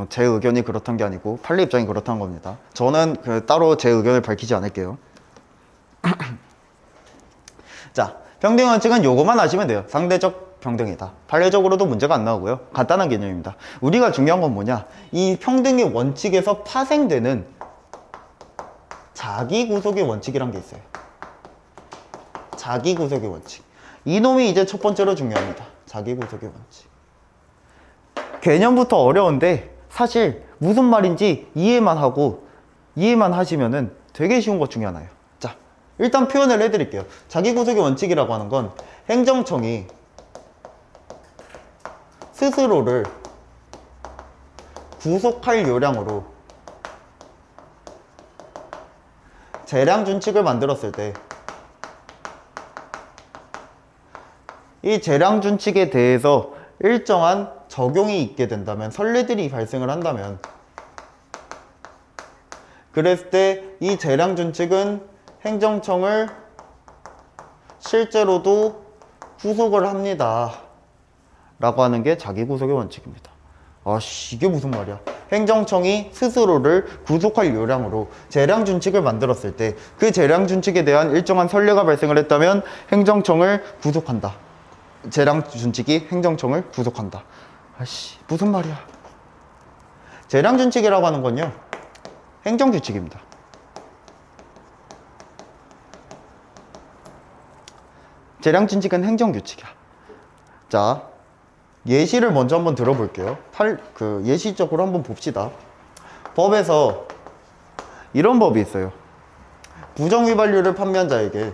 제 의견이 그렇다는 게 아니고 판례 입장이 그렇다는 겁니다. 저는 따로 제 의견을 밝히지 않을게요. 자, 평등 원칙은 요거만 아시면 돼요. 상대적 평등이다. 판례적으로도 문제가 안 나오고요. 간단한 개념입니다. 우리가 중요한 건 뭐냐? 이 평등의 원칙에서 파생되는 자기구속의 원칙이란 게 있어요. 자기구속의 원칙. 이놈이 이제 첫 번째로 중요합니다. 자기구속의 원칙. 개념부터 어려운데 사실 무슨 말인지 이해만 하시면은 되게 쉬운 것 중에 하나예요. 자, 일단 표현을 해드릴게요. 자기구속의 원칙이라고 하는 건 행정청이 스스로를 구속할 요량으로 재량 준칙을 만들었을 때 이 재량 준칙에 대해서 일정한 적용이 있게 된다면, 선례들이 발생을 한다면, 그랬을 때 이 재량 준칙은 행정청을 실제로도 구속을 합니다 라고 하는 게 자기구속의 원칙입니다. 이게 무슨 말이야? 행정청이 스스로를 구속할 요량으로 재량 준칙을 만들었을 때 그 재량 준칙에 대한 일정한 선례가 발생을 했다면 행정청을 구속한다. 재량 준칙이 행정청을 구속한다. 무슨 말이야? 재량 준칙이라고 하는 건요, 행정 규칙입니다. 재량 준칙은 행정 규칙이야. 자, 예시를 먼저 한번 들어볼게요. 예시적으로 한번 봅시다. 법에서 이런 법이 있어요. 부정휘발유를 판매한 자에게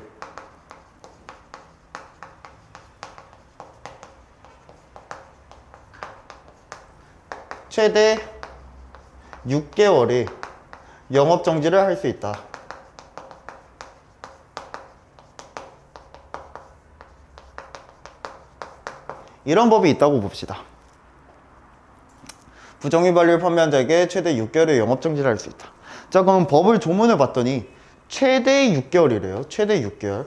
최대 6개월의 영업정지를 할 수 있다. 이런 법이 있다고 봅시다. 부정휘발유를 판매한 자에게 최대 6개월의 영업정지를 할 수 있다. 자, 그럼 법을 조문을 봤더니 최대 6개월이래요. 최대 6개월.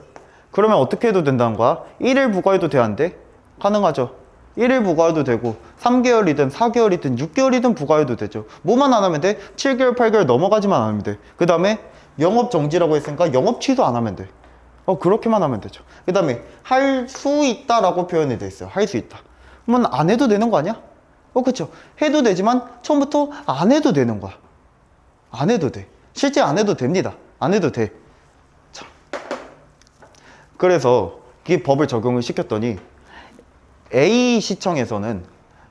그러면 어떻게 해도 된다는 거야? 1일 부과해도 돼, 안 돼? 가능하죠. 1일 부과해도 되고 3개월이든 4개월이든 6개월이든 부과해도 되죠. 뭐만 안 하면 돼? 7개월, 8개월 넘어가지만 안 하면 돼. 그 다음에 영업정지라고 했으니까 영업 취소 안 하면 돼. 그렇게만 하면 되죠. 그 다음에 할 수 있다라고 표현이 돼 있어요. 할 수 있다. 그러면 안 해도 되는 거 아니야? 그쵸. 해도 되지만 처음부터 안 해도 되는 거야. 안 해도 돼. 실제 안 해도 됩니다. 안 해도 돼. 자, 그래서 이 법을 적용을 시켰더니 A시청에서는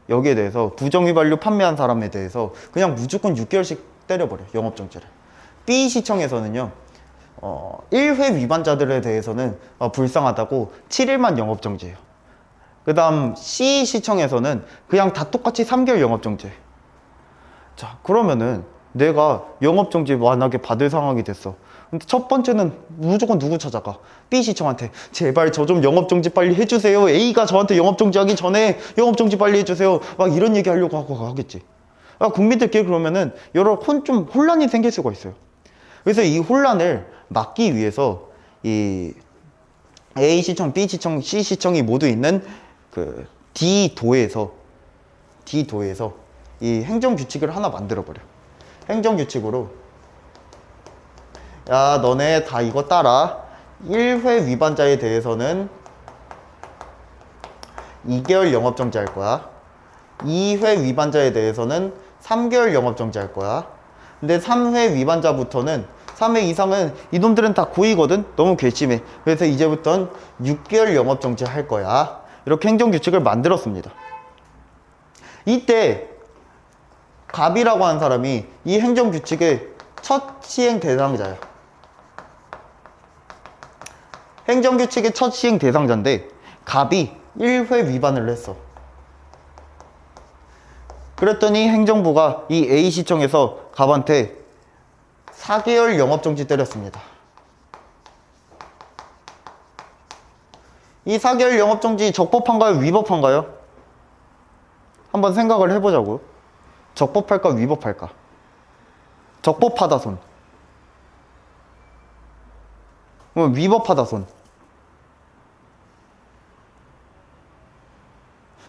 여기에 대해서 부정휘발유 판매한 사람에 대해서 그냥 무조건 6개월씩 때려버려요. 영업정지를. B시청에서는요, 1회 위반자들에 대해서는 불쌍하다고 7일만 영업정지해요. 그 다음 C시청에서는 그냥 다 똑같이 3개월 영업정지해요. 자, 그러면은 내가 영업정지 만약에 받을 상황이 됐어. 근데 첫 번째는 무조건 누구 찾아가? B시청한테 제발 저 좀 영업정지 빨리 해주세요. A가 저한테 영업정지 하기 전에 영업정지 빨리 해주세요. 막 이런 얘기 하려고 하고 하겠지. 국민들끼리 그러면은 좀 혼란이 생길 수가 있어요. 그래서 이 혼란을 막기 위해서 이 A시청, B시청, C시청이 모두 있는 그 D도에서 이 행정규칙을 하나 만들어버려. 행정규칙으로 야 너네 다 이거 따라. 1회 위반자에 대해서는 2개월 영업정지 할 거야. 2회 위반자에 대해서는 3개월 영업정지 할 거야. 근데 3회 위반자부터는 3회 이상은 이놈들은 다 고의거든. 너무 괘씸해. 그래서 이제부터는 6개월 영업정지 할 거야. 이렇게 행정규칙을 만들었습니다. 이때 갑이라고 하는 사람이 이 행정규칙의 첫 시행 대상자야. 행정규칙의 첫 시행 대상자인데 갑이 1회 위반을 했어. 그랬더니 행정부가 이 A시청에서 갑한테 4개월 영업정지 때렸습니다. 이 4개월 영업정지 적법한가요? 위법한가요? 한번 생각을 해보자고. 적법할까? 위법할까? 적법하다 손. 위법하다 손.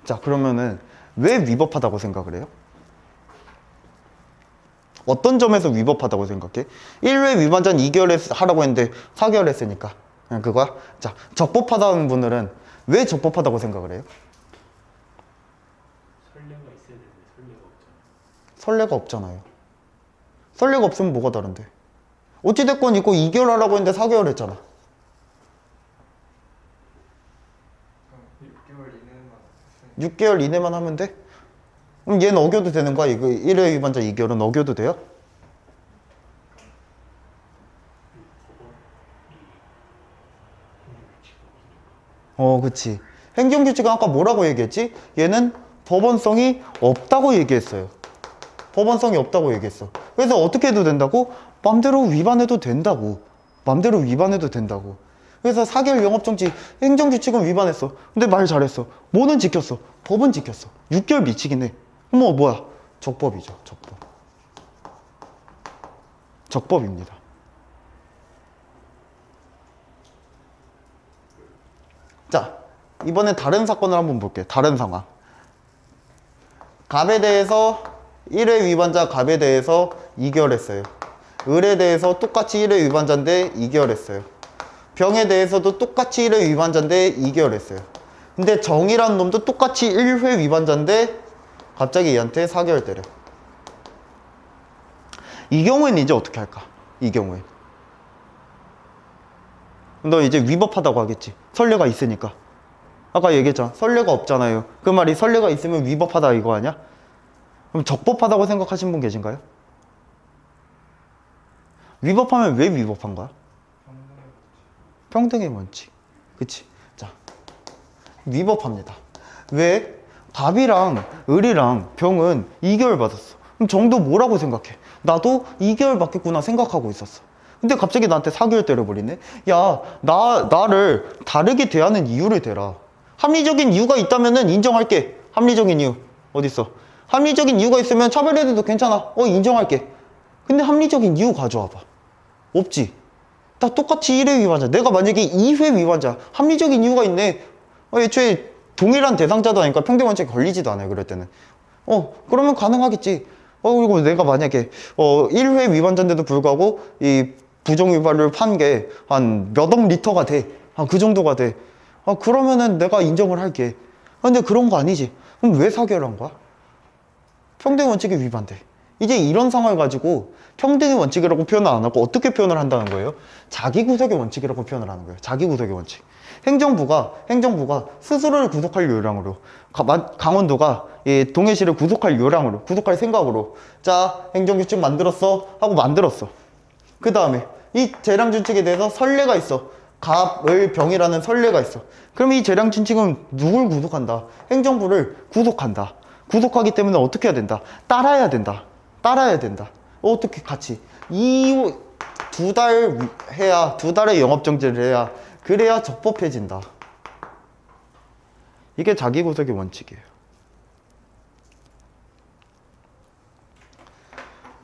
자, 그러면은 왜 위법하다고 생각을 해요? 어떤 점에서 위법하다고 생각해? 1회 위반자는 2개월 하라고 했는데 4개월 했으니까 그냥 그거야? 자, 적법하다는 분들은 왜 적법하다고 생각을 해요? 선례가 있어야 되는데 선례가 없잖아요. 선례가 없잖아요. 선례가 없으면 뭐가 다른데? 어찌됐건 이거 2개월 하라고 했는데 4개월 했잖아. 6개월 이내만 하면 돼? 그럼 얘는 어겨도 되는 거야? 이거 1회 위반자 2개월은 어겨도 돼요? 그치. 행정규칙은 아까 뭐라고 얘기했지? 얘는 법원성이 없다고 얘기했어요. 법원성이 없다고 얘기했어. 그래서 어떻게 해도 된다고? 맘대로 위반해도 된다고. 맘대로 위반해도 된다고. 그래서 4개월 영업정지 행정규칙은 위반했어. 근데 말 잘했어. 뭐는 지켰어? 법은 지켰어. 6개월 미치긴 해. 뭐야? 적법이죠. 적법. 적법입니다. 자, 이번엔 다른 사건을 한번 볼게요. 다른 상황. 갑에 대해서 1회 위반자 갑에 대해서 2개월 했어요. 을에 대해서 똑같이 1회 위반자인데 2개월 했어요. 병에 대해서도 똑같이 1회 위반자인데 2개월 했어요. 근데 정이라는 놈도 똑같이 1회 위반자인데 갑자기 얘한테 4개월 때려. 이 경우에는 이제 어떻게 할까? 이 경우에 너 이제 위법하다고 하겠지. 선례가 있으니까. 아까 얘기했잖아. 선례가 없잖아요. 그 말이 선례가 있으면 위법하다 이거 아니야? 그럼 적법하다고 생각하신 분 계신가요? 위법하면 왜 위법한 거야? 평등의 원칙. 그치? 자, 위법합니다. 왜? 갑이랑 을이랑 병은 2개월 받았어. 그럼 정도 뭐라고 생각해? 나도 2개월 받겠구나 생각하고 있었어. 근데 갑자기 나한테 4개월 때려버리네? 야, 나를 다르게 대하는 이유를 대라. 합리적인 이유가 있다면은 인정할게. 합리적인 이유. 어딨어? 합리적인 이유가 있으면 차별해도 괜찮아. 인정할게. 근데 합리적인 이유 가져와봐. 없지? 다 똑같이 1회 위반자. 내가 만약에 2회 위반자. 합리적인 이유가 있네. 애초에 동일한 대상자도 아니까 평등원칙에 걸리지도 않아요. 그럴 때는. 그러면 가능하겠지. 그리고 내가 만약에 1회 위반자인데도 불구하고 이 부정위반을 판 게 한 몇억 리터가 돼. 한 그 정도가 돼. 그러면은 내가 인정을 할게. 근데 그런 거 아니지. 그럼 왜 4개월 한 거야? 평등의 원칙에 위반돼. 이제 이런 상황을 가지고 평등의 원칙이라고 표현을 안 하고 어떻게 표현을 한다는 거예요? 자기구속의 원칙이라고 표현을 하는 거예요. 자기구속의 원칙. 행정부가 스스로를 구속할 요량으로, 강원도가 이 동해시를 구속할 요량으로, 구속할 생각으로, 자, 행정규칙 만들었어 하고 만들었어. 그 다음에 이 재량준칙에 대해서 선례가 있어. 갑을 병이라는 선례가 있어. 그럼 이 재량준칙은 누굴 구속한다? 행정부를 구속한다. 구속하기 때문에 어떻게 해야 된다? 따라야 된다. 어떻게 같이 이 2달 해야 2달의 영업정지를 해야 그래야 적법해진다. 이게 자기구속의 원칙이에요.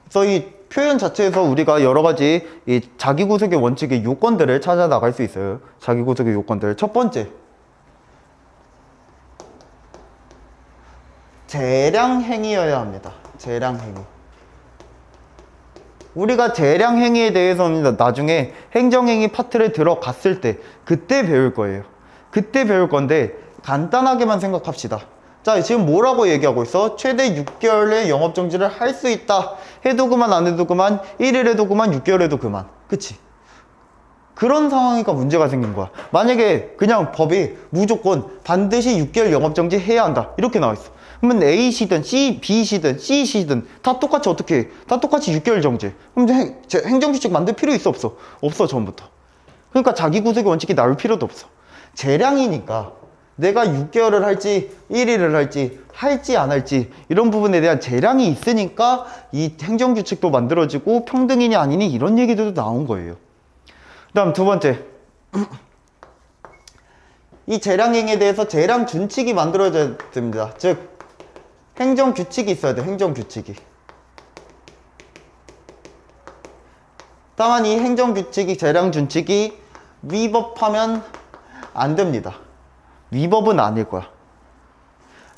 그래서 이 표현 자체에서 우리가 여러 가지 이 자기구속의 원칙의 요건들을 찾아 나갈 수 있어요. 자기구속의 요건들. 첫 번째, 재량행위여야 합니다. 재량행위. 우리가 재량행위에 대해서는 나중에 행정행위 파트를 들어갔을 때 그때 배울 거예요. 그때 배울 건데 간단하게만 생각합시다. 자, 지금 뭐라고 얘기하고 있어? 최대 6개월의 영업정지를 할 수 있다. 해도 그만 안 해도 그만 1일 해도 그만 6개월 해도 그만. 그치? 그런 상황이니까 문제가 생긴 거야. 만약에 그냥 법이 무조건 반드시 6개월 영업정지 해야 한다 이렇게 나와 있어. 그러면 A시든 C, B시든 C시든 다 똑같이 어떻게 해? 다 똑같이 6개월 정지. 그럼 행정규칙 만들 필요 있어 없어? 없어 처음부터. 그러니까 자기구속의 원칙이 나올 필요도 없어. 재량이니까 내가 6개월을 할지 1일을 할지 안 할지 이런 부분에 대한 재량이 있으니까 이 행정규칙도 만들어지고 평등이니 아니니 이런 얘기들도 나온 거예요. 그 다음 두 번째, 이 재량행위에 대해서 재량준칙이 만들어져야 됩니다. 즉 행정규칙이 있어야 돼. 행정규칙이. 다만 이 행정규칙이 재량준칙이 위법하면 안 됩니다. 위법은 아닐 거야.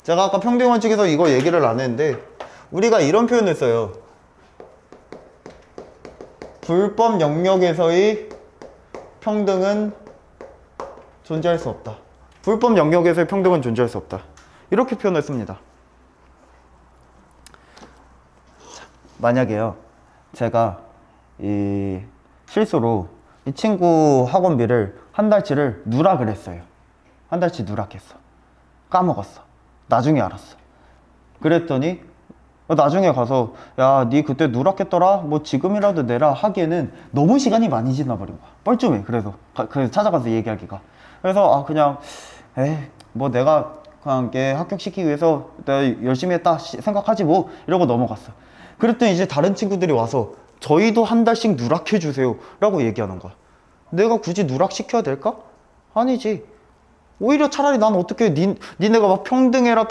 제가 아까 평등원칙에서 이거 얘기를 안 했는데 우리가 이런 표현을 써요. 불법 영역에서의 평등은 존재할 수 없다. 불법 영역에서의 평등은 존재할 수 없다. 이렇게 표현을 씁니다. 만약에요, 제가 이 실수로 이 친구 학원비를 한 달치를 누락을 했어요. 한 달치 누락했어. 까먹었어. 나중에 알았어. 그랬더니 나중에 가서 야, 니 그때 누락했더라? 뭐 지금이라도 내라 하기에는 너무 시간이 많이 지나버린 거야. 뻘쭘해. 그래서 찾아가서 얘기하기가. 그래서 그냥 뭐 내가 그냥 걔 합격시키기 위해서 내가 열심히 했다 생각하지 뭐 이러고 넘어갔어. 그랬더니 이제 다른 친구들이 와서 저희도 한 달씩 누락해 주세요 라고 얘기하는 거야. 내가 굳이 누락시켜야 될까? 아니지. 오히려 차라리 난 어떻게 니네가 막 평등해라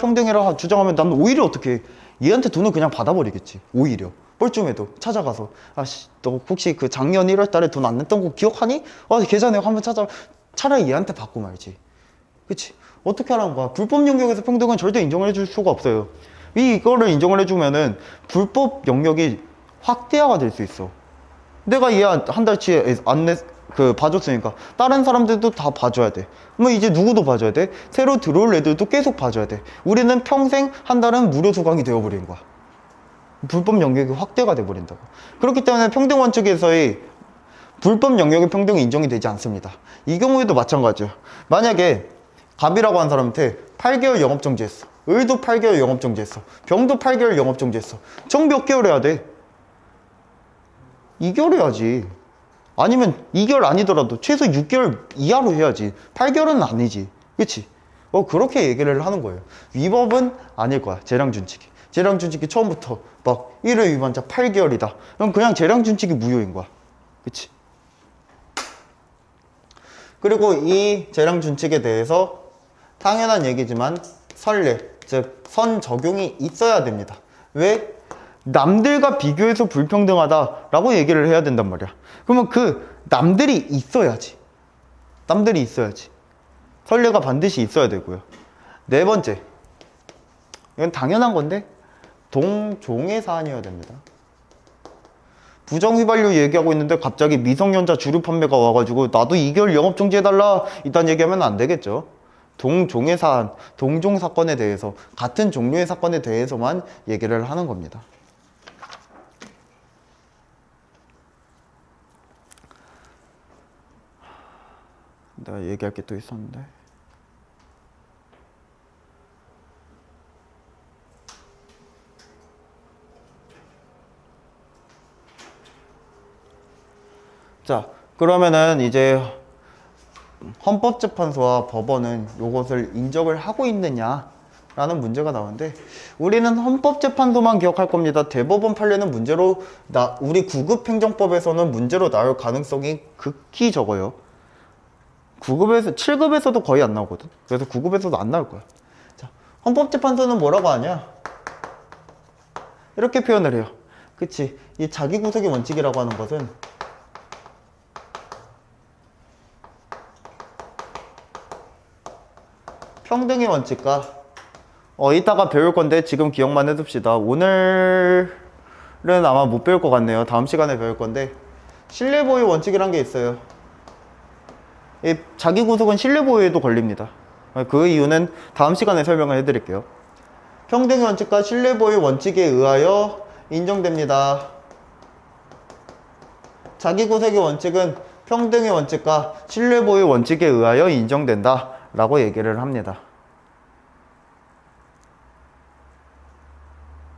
주장하면 난 오히려 어떻게 해? 얘한테 돈을 그냥 받아버리겠지. 오히려 뻘쭘해도 찾아가서 너 혹시 그 작년 1월 달에 돈 안 냈던 거 기억하니? 계좌 내가 한번 차라리 얘한테 받고 말지. 그치? 어떻게 하라는 거야? 불법 영역에서 평등은 절대 인정을 해줄 수가 없어요. 이거를 인정을 해주면은 불법 영역이 확대화가 될 수 있어. 내가 얘 한 달치 봐줬으니까 다른 사람들도 다 봐줘야 돼. 그러면 이제 누구도 봐줘야 돼? 새로 들어올 애들도 계속 봐줘야 돼. 우리는 평생 한 달은 무료 수강이 되어버린 거야. 불법 영역이 확대가 돼버린다고. 그렇기 때문에 평등원칙에서의 불법 영역의 평등이 인정이 되지 않습니다. 이 경우에도 마찬가지예요. 만약에 갑이라고 한 사람한테 8개월 영업정지했어. 을도 8개월 영업정지했어. 병도 8개월 영업정지했어. 정 몇 개월 해야 돼? 2개월 해야지. 아니면 2개월 아니더라도 최소 6개월 이하로 해야지. 8개월은 아니지. 그치? 그렇게 얘기를 하는 거예요. 위법은 아닐 거야. 재량준칙이. 재량준칙이 처음부터 막 1회 위반자 8개월이다. 그럼 그냥 재량준칙이 무효인 거야. 그치? 그리고 이 재량준칙에 대해서 당연한 얘기지만 선례, 즉 선적용이 있어야 됩니다. 왜? 남들과 비교해서 불평등하다라고 얘기를 해야 된단 말이야. 그러면 그 남들이 있어야지. 남들이 있어야지. 선례가 반드시 있어야 되고요. 네 번째, 이건 당연한 건데 동종의 사안이어야 됩니다. 부정휘발유 얘기하고 있는데 갑자기 미성년자 주류 판매가 와가지고 나도 2개월 영업정지해달라 이딴 얘기하면 안 되겠죠. 동종의 사안, 동종 사건에 대해서 같은 종류의 사건에 대해서만 얘기를 하는 겁니다. 내가 얘기할 게 또 있었는데. 자, 그러면은 이제 헌법재판소와 법원은 이것을 인정을 하고 있느냐, 라는 문제가 나오는데 우리는 헌법재판소만 기억할 겁니다. 대법원 판례는 문제로 우리 9급 행정법에서는 문제로 나올 가능성이 극히 적어요. 9급에서 7급에서도 거의 안 나오거든. 그래서 9급에서도 안 나올 거야. 자, 헌법재판소는 뭐라고 하냐? 이렇게 표현을 해요. 그치? 이 자기구속의 원칙이라고 하는 것은 평등의 원칙과 이따가 배울 건데 지금 기억만 해둡시다. 오늘은 아마 못 배울 것 같네요. 다음 시간에 배울 건데 신뢰보유 원칙이란 게 있어요. 이 자기구속은 신뢰보유에도 걸립니다. 그 이유는 다음 시간에 설명을 해드릴게요. 평등의 원칙과 신뢰보유 원칙에 의하여 인정됩니다. 자기구속의 원칙은 평등의 원칙과 신뢰보유 원칙에 의하여 인정된다 라고 얘기를 합니다.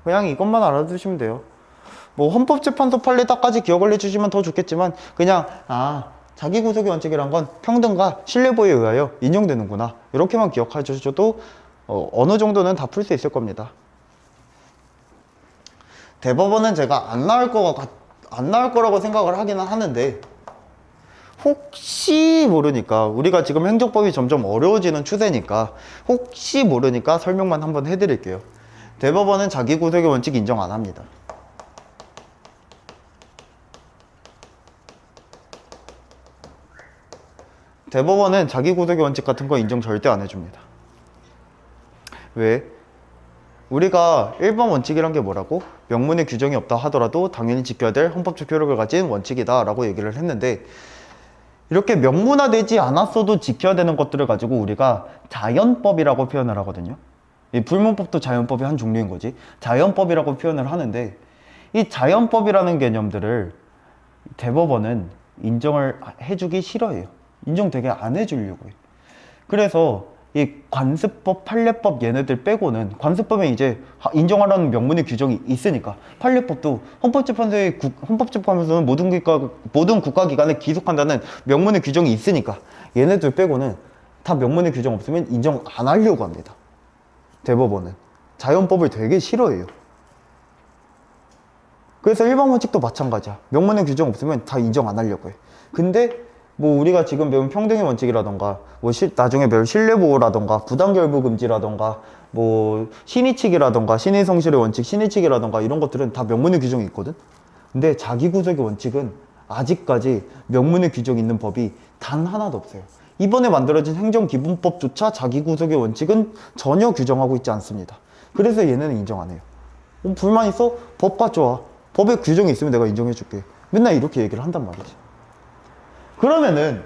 그냥 이것만 알아두시면 돼요. 뭐 헌법재판소 판례 딱까지 기억을 해주시면 더 좋겠지만 그냥 자기구속의 원칙이란 건 평등과 신뢰보유에 의하여 인정되는구나 이렇게만 기억해 주셔도 어느 정도는 다 풀 수 있을 겁니다. 대법원은 제가 안 나올 거라고 생각을 하기는 하는데 혹시 모르니까 우리가 지금 행정법이 점점 어려워지는 추세니까 혹시 모르니까 설명만 한번 해드릴게요. 대법원은 자기구속의 원칙 인정 안 합니다. 대법원은 자기구속의 원칙 같은 거 인정 절대 안 해줍니다. 왜? 우리가 1번 원칙이란 게 뭐라고? 명문의 규정이 없다 하더라도 당연히 지켜야 될 헌법적 효력을 가진 원칙이다 라고 얘기를 했는데 이렇게 명문화되지 않았어도 지켜야 되는 것들을 가지고 우리가 자연법이라고 표현을 하거든요. 이 불문법도 자연법의 한 종류인 거지. 자연법이라고 표현을 하는데 이 자연법이라는 개념들을 대법원은 인정을 해주기 싫어해요. 인정 되게 안 해주려고 해요. 그래서 이 관습법, 판례법 얘네들 빼고는 관습법에 이제 인정하라는 명문의 규정이 있으니까 판례법도 헌법재판소는 모든 국가기관에 기속한다는 명문의 규정이 있으니까 얘네들 빼고는 다 명문의 규정 없으면 인정 안 하려고 합니다. 대법원은 자연법을 되게 싫어해요. 그래서 일반 원칙도 마찬가지야. 명문의 규정 없으면 다 인정 안 하려고 해. 근데 뭐 우리가 지금 배운 평등의 원칙이라던가 뭐 나중에 배울 신뢰보호라던가 부당결부금지라던가 뭐 신의칙이라던가 신의성실의 원칙, 신의칙이라던가 이런 것들은 다 명문의 규정이 있거든. 근데 자기구속의 원칙은 아직까지 명문의 규정이 있는 법이 단 하나도 없어요. 이번에 만들어진 행정기본법조차 자기구속의 원칙은 전혀 규정하고 있지 않습니다. 그래서 얘네는 인정 안 해요. 불만 있어? 법 가져와. 법에 규정이 있으면 내가 인정해 줄게. 맨날 이렇게 얘기를 한단 말이지. 그러면은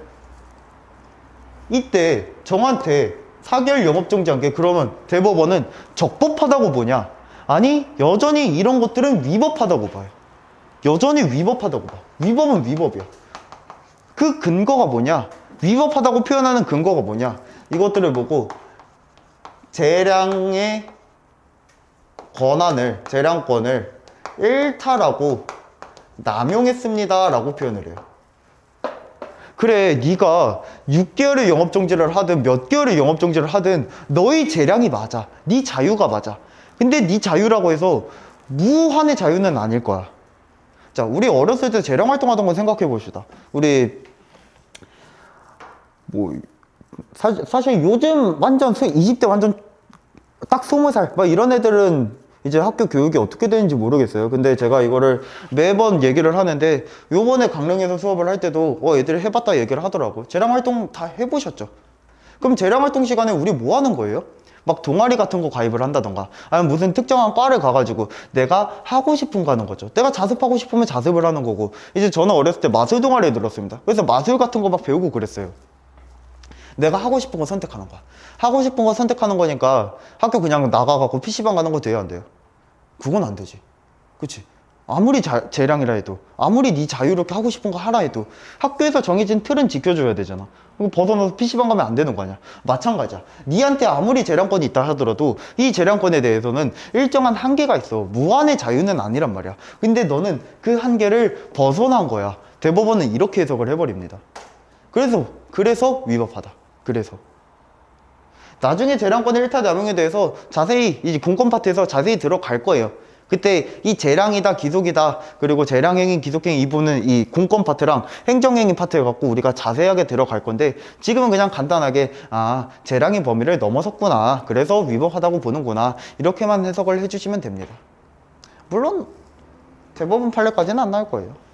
이때 정한테 4개월 영업정지한 게 그러면 대법원은 적법하다고 보냐? 아니 여전히 이런 것들은 위법하다고 봐요. 여전히 위법하다고 봐. 위법은 위법이야. 그 근거가 뭐냐? 위법하다고 표현하는 근거가 뭐냐? 이것들을 보고 재량의 재량권을 일탈하고 남용했습니다 라고 표현을 해요. 그래, 네가 6개월의 영업정지를 하든 몇 개월의 영업정지를 하든 너의 재량이 맞아. 네 자유가 맞아. 근데 네 자유라고 해서 무한의 자유는 아닐 거야. 자, 우리 어렸을 때 재량 활동하던 거 생각해 봅시다. 우리 뭐 사실 요즘 완전 20대 완전 딱 20살 막 이런 애들은 이제 학교 교육이 어떻게 되는지 모르겠어요. 근데 제가 이거를 매번 얘기를 하는데 요번에 강릉에서 수업을 할 때도 애들이 해봤다 얘기를 하더라고. 재량 활동 다 해보셨죠? 그럼 재량 활동 시간에 우리 뭐 하는 거예요? 막 동아리 같은 거 가입을 한다던가 아니면 무슨 특정한 과를 가가지고 내가 하고 싶은 거 하는 거죠. 내가 자습하고 싶으면 자습을 하는 거고. 이제 저는 어렸을 때 마술 동아리에 들었습니다. 그래서 마술 같은 거 막 배우고 그랬어요. 내가 하고 싶은 거 선택하는 거야. 하고 싶은 거 선택하는 거니까 학교 그냥 나가갖고 PC방 가는 거 돼요, 안 돼요? 그건 안 되지. 그치? 아무리 재량이라 해도, 아무리 네 자유롭게 하고 싶은 거 하라 해도 학교에서 정해진 틀은 지켜줘야 되잖아. 그거 벗어나서 PC방 가면 안 되는 거 아니야? 마찬가지야. 니한테 아무리 재량권이 있다 하더라도 이 재량권에 대해서는 일정한 한계가 있어. 무한의 자유는 아니란 말이야. 근데 너는 그 한계를 벗어난 거야. 대법원은 이렇게 해석을 해버립니다. 그래서 위법하다. 그래서 나중에 재량권 1타 남용에 대해서 자세히 이 공권 파트에서 자세히 들어갈 거예요. 그때 이 재량이다 기속이다 그리고 재량행위 기속행위 이 부분은 이 공권 파트랑 행정행위 파트에 갖고 우리가 자세하게 들어갈 건데 지금은 그냥 간단하게 아 재량의 범위를 넘어섰구나 그래서 위법하다고 보는구나 이렇게만 해석을 해주시면 됩니다. 물론 대법원 판례까지는 안 나올 거예요.